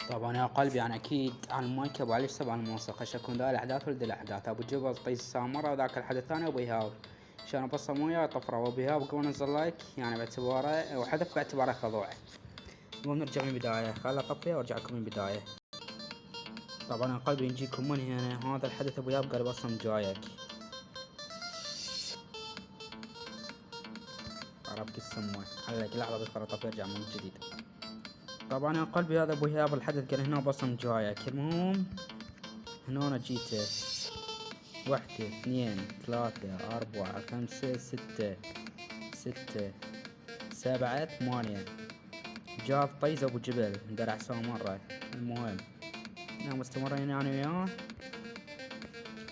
طبعا يا قلبي انا اكيد على المايك ابو علي سبع الموسيقى عشان يكون ذا الاحداث ولد الاحداث ابو جبل طيز السامره وذاك الحدث الثاني ابو ايهاب عشان ابصم وياه طفره وابو ايهاب قبل انزل لايك يعني باعتباره وحذف باعتباره خضوع. المهم نرجع من البدايه خل اطفيه وارجع لكم من البدايه. طبعا يا قلبي نجيكم من هنا هذا الحدث ابو ايهاب قال بصم جايك عرفت السموه علق لحظه بس خل اطفي ارجع من جديد. طبعا يا قلبي هذا ابو ايهاب الحدث قال هنا بصم جايك. المهم هنا انا جيته واحدة اثنين ثلاثة أربعة خمسة ستة سبعة ثمانية جاب طيز أبو جبل درع سوا مرة. المهم مستمرين أنا وياه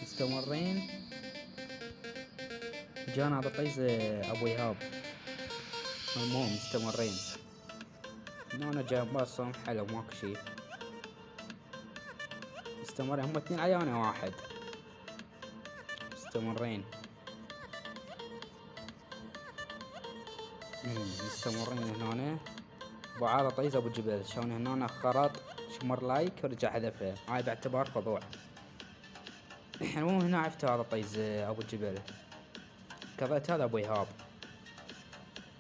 مستمرين جانا هذا طيز أبو إيهاب. المهم مستمرين أنا جاي بصم حلو ماكو شي مستمرين هم اثنين عياني واحد مستمرين هنا وعاد طيز ابو جبل شلون هنا خرط شمر لايك ورجع حذفه هاي باعتبار خضوع. المهم هنا عرفت هذا طيز ابو جبل كذا هذا ابو ايهاب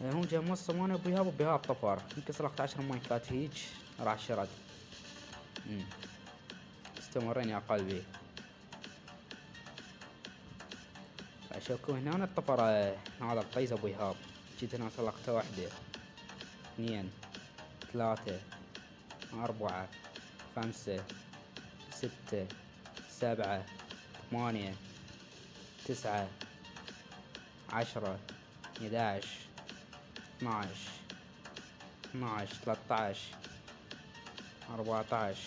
هم جاي موصل وانا ابو ايهاب طفر يمكن سرقت 10 مايكات هيج راح شرد. استمرين يا قلبي اشوفكم هنا الطفر هذا الطيز ابو ايهاب جيت هنا سلقته واحدة اثنين ثلاثة أربعة خمسة ستة سبعة ثمانية تسعة 10 11 12 13 14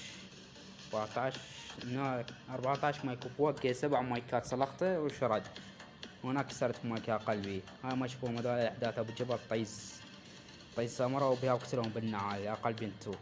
هناك 14 مايك فوق 7 مايكات سلقته وشرد هناك كسرت مايك يا قلبي. هاي ما شوفوا مدار احداث ابو جبل طيز سمرة وبيها كسرهم بالنعال يا قلبي انتو.